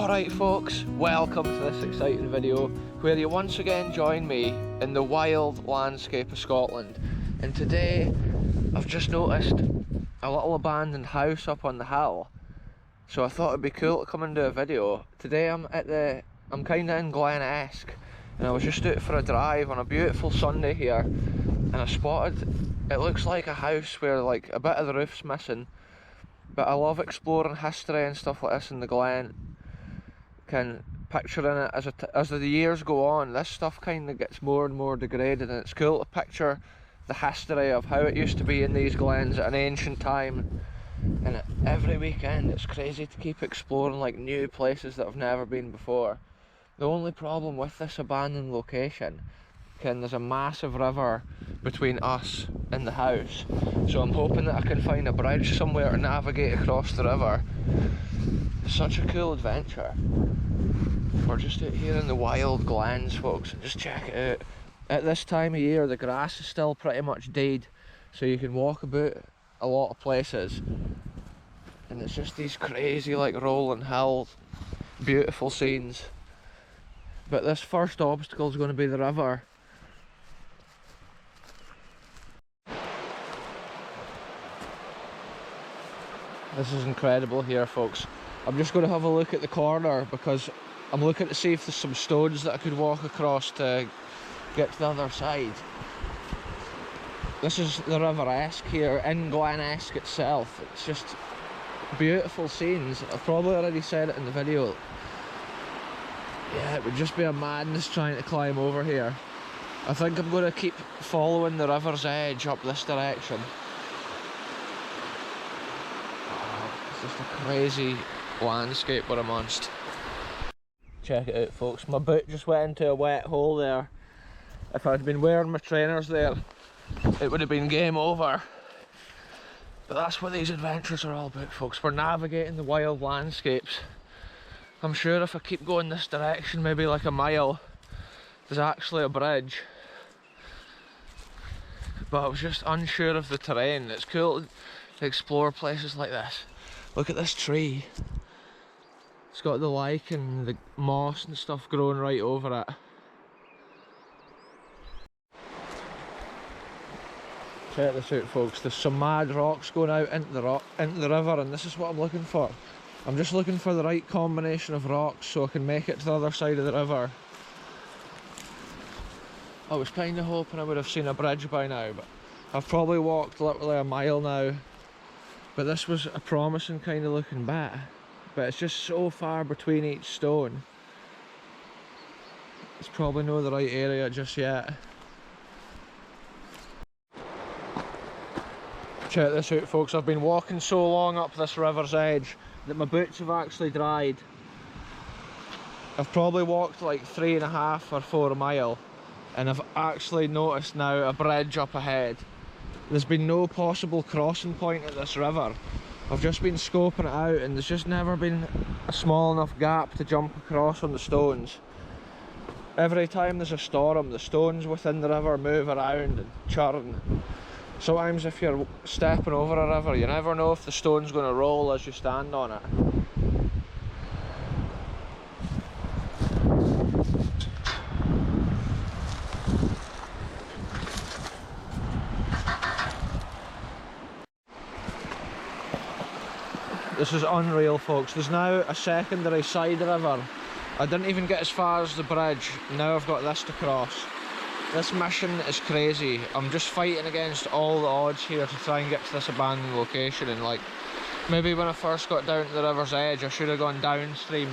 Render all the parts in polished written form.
Alright folks, welcome to this exciting video where you once again join me in the wild landscape of Scotland. And today I've just noticed a little abandoned house up on the hill, so I thought it'd be cool to come and do a video. Today I'm kinda in Glen Esk, and I was just out for a drive on a beautiful Sunday here, and I spotted, it looks like a house where like a bit of the roof's missing, but I love exploring history and stuff like this in the Glen. Can picturing it as the years go on, this stuff kind of gets more and more degraded, and it's cool to picture the history of how it used to be in these glens at an ancient time. And every weekend it's crazy to keep exploring like new places that I've never been before. The only problem with this abandoned location, there's a massive river between us and the house, so I'm hoping that I can find a bridge somewhere to navigate across the river. It's such a cool adventure. We're just out here in the wild glens, folks, and just check it out. At this time of year the grass is still pretty much dead, so you can walk about a lot of places, and it's just these crazy like rolling hills, beautiful scenes. But this first obstacle is going to be the river. This is incredible here, folks. I'm just going to have a look at the corner because I'm looking to see if there's some stones that I could walk across to get to the other side. This is the River Esk here in Glen Esk itself. It's just beautiful scenes. I've probably already said it in the video. Yeah, it would just be a madness trying to climb over here. I think I'm going to keep following the river's edge up this direction. It's just a crazy landscape we're amongst. Check it out, folks. My boot just went into a wet hole there. If I'd been wearing my trainers there, it would have been game over. But that's what these adventures are all about, folks. We're navigating the wild landscapes. I'm sure if I keep going this direction, maybe like a mile, there's actually a bridge. But I was just unsure of the terrain. It's cool to explore places like this. Look at this tree. It's got the lichen, the moss and stuff growing right over it. Check this out, folks. There's some mad rocks going out into the river, and this is what I'm looking for. I'm just looking for the right combination of rocks so I can make it to the other side of the river. I was kind of hoping I would have seen a bridge by now, but I've probably walked literally a mile now. But this was a promising kind of looking bit. But it's just so far between each stone. It's probably not the right area just yet. Check this out, folks. I've been walking so long up this river's edge that my boots have actually dried. I've probably walked like 3.5 or 4 miles, and I've actually noticed now a bridge up ahead. There's been no possible crossing point at this river. I've just been scoping it out, and there's just never been a small enough gap to jump across on the stones. Every time there's a storm, the stones within the river move around and churn. Sometimes if you're stepping over a river, you never know if the stone's going to roll as you stand on it. This is unreal, folks. There's now a secondary side river. I didn't even get as far as the bridge. Now I've got this to cross. This mission is crazy. I'm just fighting against all the odds here to try and get to this abandoned location, and like, maybe when I first got down to the river's edge I should have gone downstream.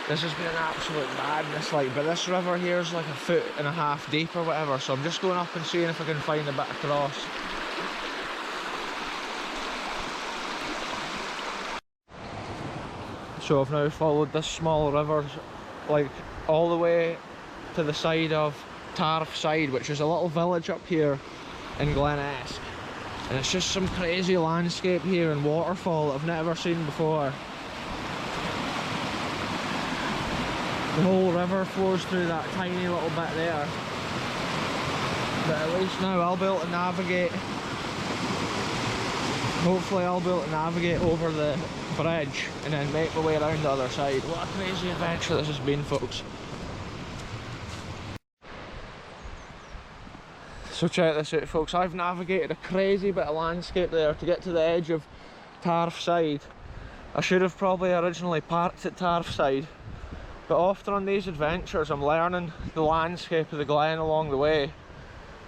This has been an absolute madness, like, but this river here is like 1.5 feet deep or whatever, so I'm just going up and seeing if I can find a bit across. So I've now followed this small river like all the way to the side of Tarf Side, which is a little village up here in Glen Esk, and it's just some crazy landscape here and waterfall that I've never seen before. The whole river flows through that tiny little bit there, but at least now I'll be able to navigate. Hopefully I'll be able to navigate over the bridge and then make my way around the other side. What a crazy adventure this has been, folks. So check this out, folks. I've navigated a crazy bit of landscape there to get to the edge of Tarfside. I should have probably originally parked at Tarfside, but often on these adventures I'm learning the landscape of the Glen along the way,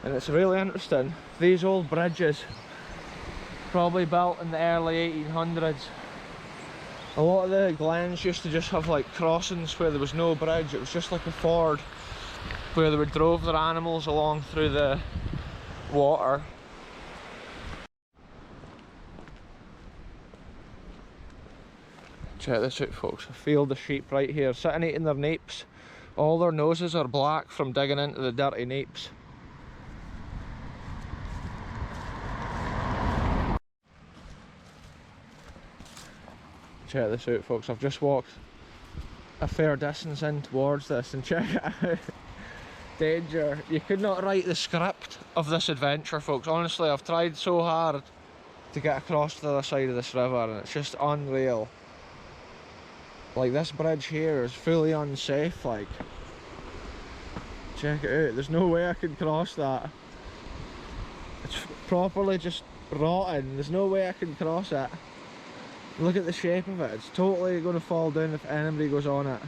and it's really interesting. These old bridges, probably built in the early 1800s. A lot of the glens used to just have like crossings where there was no bridge. It was just like a ford where they would drove their animals along through the water. Check this out, folks. A field of sheep right here, sitting eating their napes. All their noses are black from digging into the dirty napes. Check this out, folks. I've just walked a fair distance in towards this, and check it out. Danger. You could not write the script of this adventure, folks. Honestly, I've tried so hard to get across to the other side of this river, and it's just unreal. Like, this bridge here is fully unsafe, like. Check it out. There's no way I can cross that. It's properly just rotten. There's no way I can cross it. Look at the shape of it. It's totally going to fall down if anybody goes on it.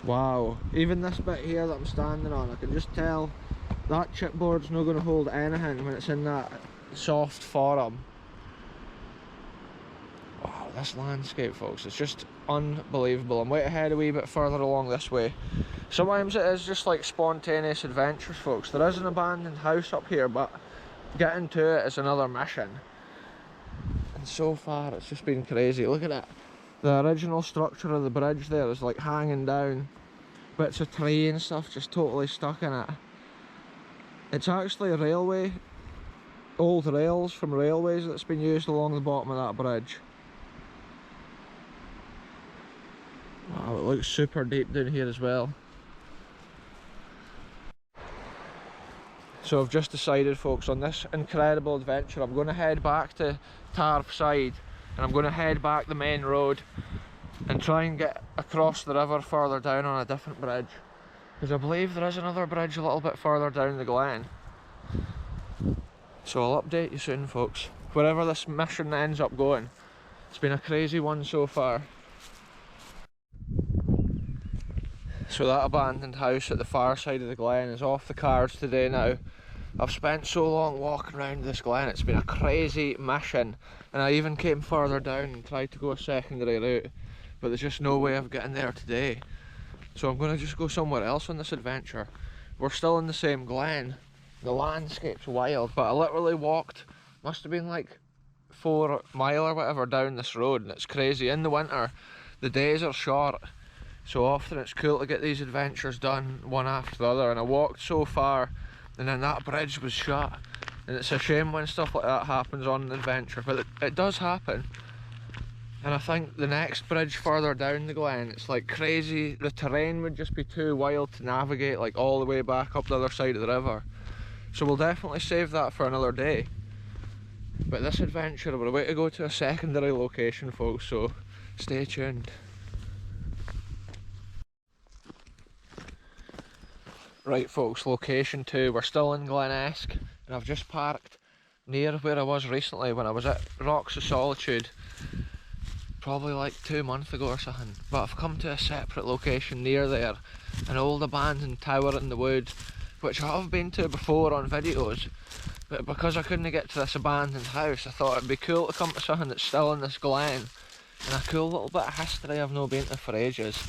Wow. Even this bit here that I'm standing on, I can just tell that chipboard's not going to hold anything when it's in that soft forum. Wow, this landscape, folks, it's just unbelievable. I'm way ahead a wee bit further along this way. Sometimes it is just like spontaneous adventures, folks. There is an abandoned house up here, but getting to it is another mission. And so far it's just been crazy. Look at it. The original structure of the bridge there is like hanging down. Bits of tree and stuff just totally stuck in it. It's actually a railway, old rails from railways that's been used along the bottom of that bridge. Wow, it looks super deep down here as well. So I've just decided, folks, on this incredible adventure, I'm going to head back to Tarfside, and I'm going to head back the main road and try and get across the river further down on a different bridge, because I believe there is another bridge a little bit further down the Glen. So I'll update you soon, folks, wherever this mission ends up going. It's been a crazy one so far. So that abandoned house at the far side of the Glen is off the cards today now. I've spent so long walking around this Glen, it's been a crazy mission, and I even came further down and tried to go a secondary route, but there's just no way of getting there today. So I'm going to just go somewhere else on this adventure. We're still in the same Glen. The landscape's wild, but I literally walked, must have been like 4 miles or whatever down this road, and it's crazy. In the winter, the days are short, so often it's cool to get these adventures done one after the other, and I walked so far and then that bridge was shut, and it's a shame when stuff like that happens on an adventure, but it does happen. And I think the next bridge further down the Glen, it's like crazy, the terrain would just be too wild to navigate like all the way back up the other side of the river. So we'll definitely save that for another day. But this adventure, we're about to go to a secondary location, folks, so stay tuned. Right, folks, location 2, we're still in Glen Esk, and I've just parked near where I was recently when I was at Rocks of Solitude, probably like 2 months ago or something. But I've come to a separate location near there, an old abandoned tower in the wood, which I have been to before on videos, but because I couldn't get to this abandoned house, I thought it'd be cool to come to something that's still in this Glen, and a cool little bit of history I've not been to for ages.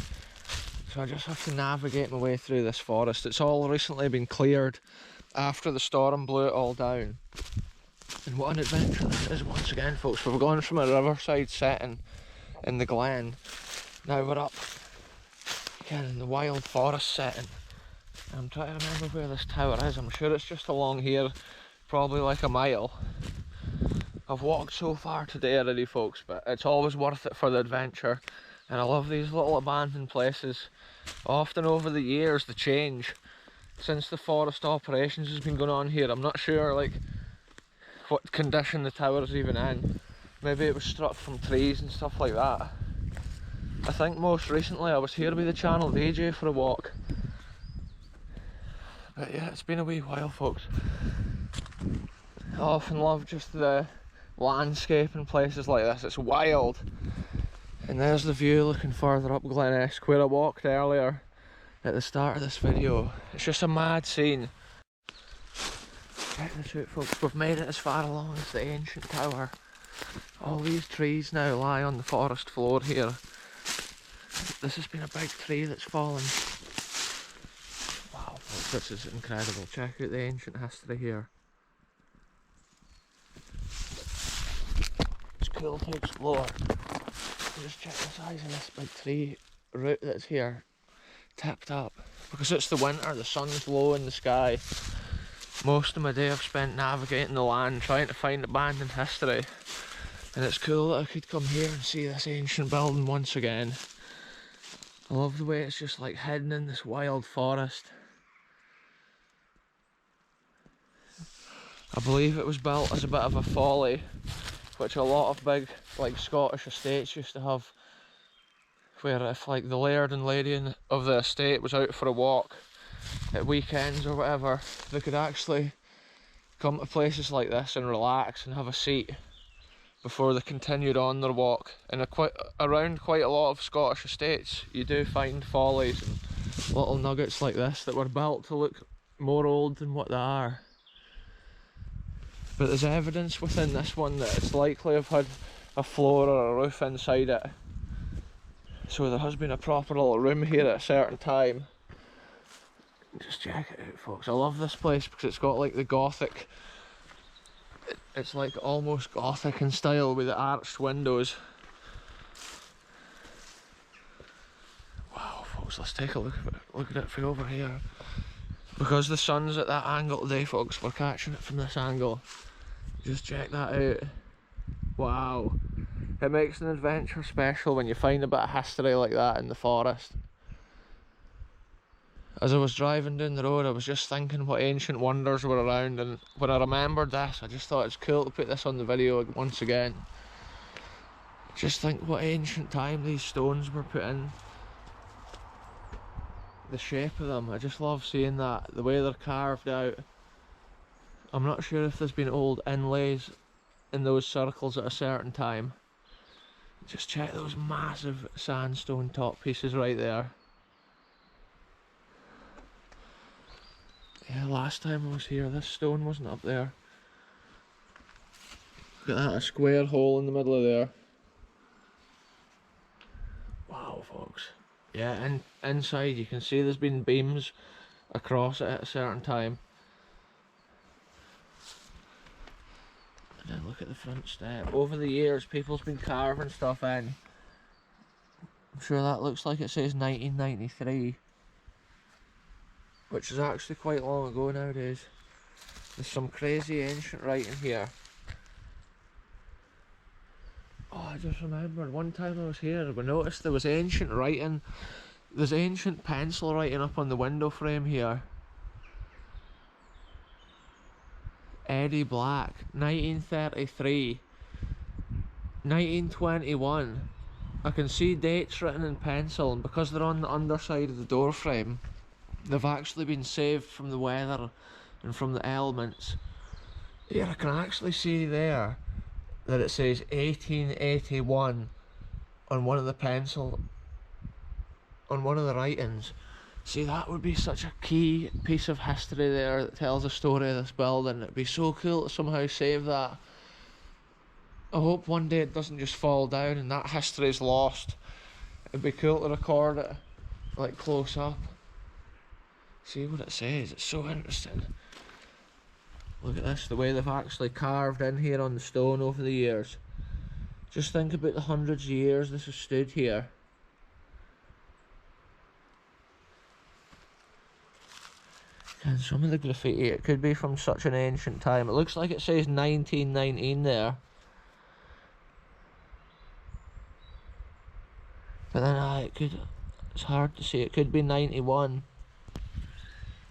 So I just have to navigate my way through this forest. It's all recently been cleared after the storm blew it all down. And what an adventure this is once again, folks. We've gone from a riverside setting in the Glen, now we're up again in the wild forest setting. I'm trying to remember where this tower is. I'm sure it's just along here, probably like a mile. I've walked so far today already, folks, but it's always worth it for the adventure. And I love these little abandoned places. Often over the years, the change since the forest operations has been going on here. I'm not sure like what condition the tower is even in, maybe it was struck from trees and stuff like that. I think most recently I was here with the channel DJ for a walk. But yeah, it's been a wee while, folks. I often love just the landscape in places like this. It's wild. And there's the view looking further up Glen Esk, where I walked earlier at the start of this video. It's just a mad scene. Check this out, folks. We've made it as far along as the ancient tower. All these trees now lie on the forest floor here. This has been a big tree that's fallen. Wow, folks, this is incredible. Check out the ancient history here. It's cool to explore. Just check the size of this big tree root that's here, tipped up. Because it's the winter, the sun's low in the sky. Most of my day I've spent navigating the land, trying to find abandoned history. And it's cool that I could come here and see this ancient building once again. I love the way it's just like hidden in this wild forest. I believe it was built as a bit of a folly, which a lot of big like Scottish estates used to have, where if like the laird and lady of the estate was out for a walk at weekends or whatever, they could actually come to places like this and relax and have a seat before they continued on their walk. And around quite a lot of Scottish estates you do find follies and little nuggets like this that were built to look more old than what they are. But there's evidence within this one that it's likely to have had a floor or a roof inside it. So there has been a proper little room here at a certain time. Just check it out, folks. I love this place because it's got like the Gothic, it's like almost Gothic in style with the arched windows. Wow, folks, let's take a look at it from over here. Because the sun's at that angle today, folks, we're catching it from this angle. Just check that out. Wow. It makes an adventure special when you find a bit of history like that in the forest. As I was driving down the road, I was just thinking what ancient wonders were around, and when I remembered this, I just thought it's cool to put this on the video once again. Just think what ancient time these stones were put in. The shape of them, I just love seeing that, the way they're carved out. I'm not sure if there's been old inlays in those circles at a certain time. Just check those massive sandstone top pieces right there. Yeah, last time I was here, this stone wasn't up there. Look at that, a square hole in the middle of there. Wow, folks. Yeah, and inside you can see there's been beams across it at a certain time. And then look at the front step. Over the years, people's been carving stuff in. I'm sure that looks like it says 1993. Which is actually quite long ago nowadays. There's some crazy ancient writing here. Oh, I just remembered one time I was here, we noticed there was ancient writing. There's ancient pencil writing up on the window frame here. Eddie Black, 1933, 1921. I can see dates written in pencil, and because they're on the underside of the door frame, they've actually been saved from the weather and from the elements. Here I can actually see there that it says 1881 on one of the pencil, on one of the writings. See, that would be such a key piece of history there that tells the story of this building. It'd be so cool to somehow save that. I hope one day it doesn't just fall down and that history is lost. It'd be cool to record it like close up. See what it says, it's so interesting. Look at this, the way they've actually carved in here on the stone over the years. Just think about the hundreds of years this has stood here. And some of the graffiti, it could be from such an ancient time. It looks like it says 1919 there. But then it's hard to see, it could be 91.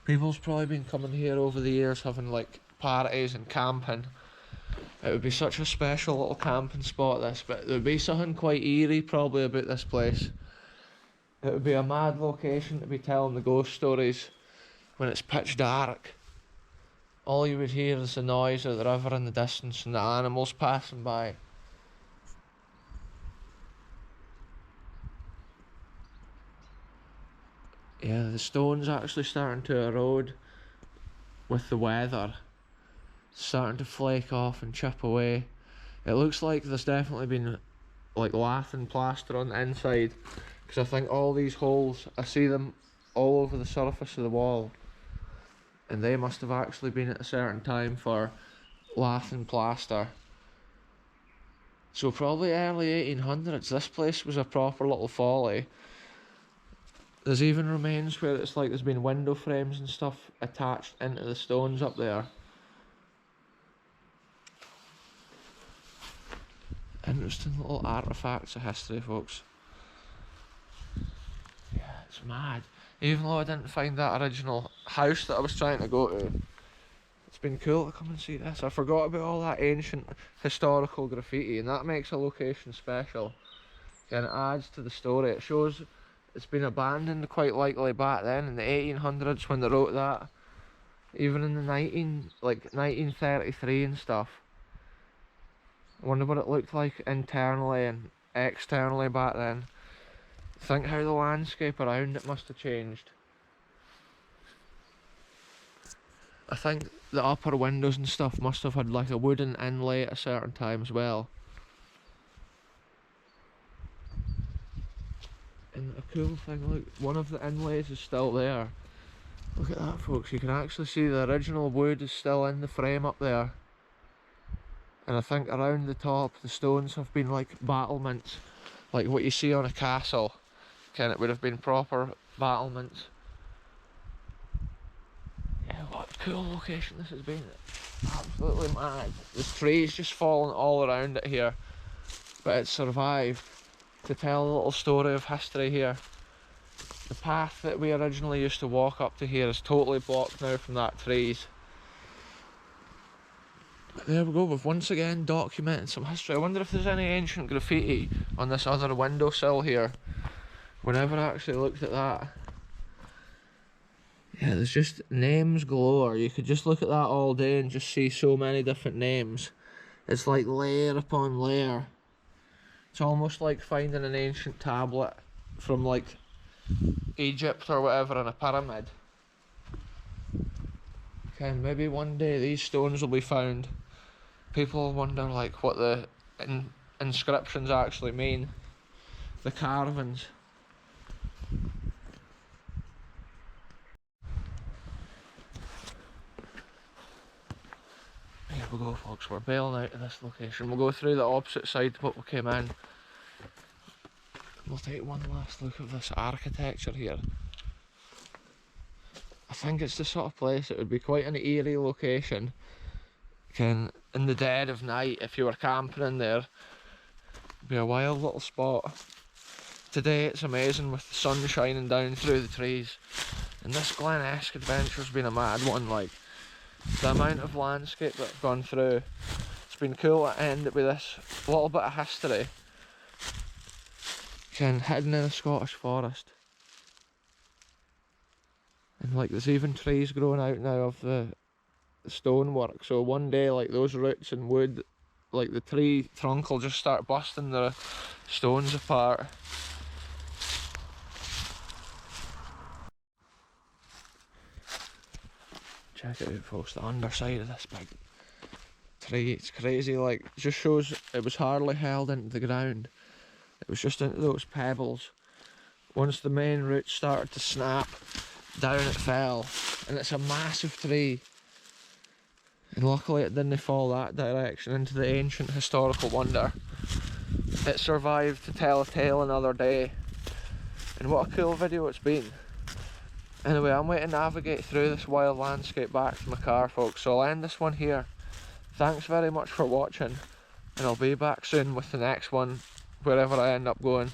People's probably been coming here over the years having like parties and camping. It would be such a special little camping spot, this, but there would be something quite eerie probably about this place. It would be a mad location to be telling the ghost stories when it's pitch dark. All you would hear is the noise of the river in the distance and the animals passing by. Yeah, the stone's actually starting to erode with the weather. It's starting to flake off and chip away. It looks like there's definitely been like lath and plaster on the inside, because I think all these holes, I see them all over the surface of the wall, and they must have actually been at a certain time for lath and plaster. So probably early 1800s, this place was a proper little folly. There's even remains where it's like there's been window frames and stuff attached into the stones up there. Interesting little artefacts of history, folks. Yeah, it's mad. Even though I didn't find that original house that I was trying to go to, it's been cool to come and see this. I forgot about all that ancient historical graffiti, and that makes a location special. And it adds to the story. It shows it's been abandoned quite likely back then in the 1800s when they wrote that. Even in the 1933 and stuff. I wonder what it looked like internally and externally back then. Think how the landscape around it must have changed. I think the upper windows and stuff must have had like a wooden inlay at a certain time as well. And a cool thing, look, one of the inlays is still there. Look at that, folks, you can actually see the original wood is still in the frame up there. And I think around the top the stones have been like battlements, like what you see on a castle. It would have been proper battlements. Yeah, what a cool location this has been. Absolutely mad. There's trees just falling all around it here, but it's survived to tell a little story of history here. The path that we originally used to walk up to here is totally blocked now from that trees. There we go, we've once again documented some history. I wonder if there's any ancient graffiti on this other windowsill here. We never actually looked at that. Yeah, there's just names galore. You could just look at that all day and just see so many different names. It's like layer upon layer. It's almost like finding an ancient tablet from like Egypt or whatever in a pyramid. Okay, maybe one day these stones will be found. People will wonder like what the inscriptions actually mean. The carvings. Here we go, folks, we're bailing out of this location. We'll go through the opposite side to what we came in. We'll take one last look at this architecture here. I think it's the sort of place it would be quite an eerie location. In the dead of night, if you were camping in there, it'd be a wild little spot. Today it's amazing with the sun shining down through the trees. And this Glen Esk adventure's been a mad one, like. The amount of landscape that I've gone through, it's been cool to end it with this little bit of history. Hidden in a Scottish forest. And like there's even trees growing out now of the stonework, so one day like those roots and wood, like the tree trunk will just start busting the stones apart. Check it out, folks, the underside of this big tree. It's crazy, like, it just shows it was hardly held into the ground. It was just into those pebbles. Once the main roots started to snap, down it fell. And it's a massive tree. And luckily it didn't fall that direction into the ancient historical wonder. It survived to tell a tale another day. And what a cool video it's been. Anyway, I'm waiting to navigate through this wild landscape back to my car, folks, so I'll end this one here. Thanks very much for watching, and I'll be back soon with the next one, wherever I end up going.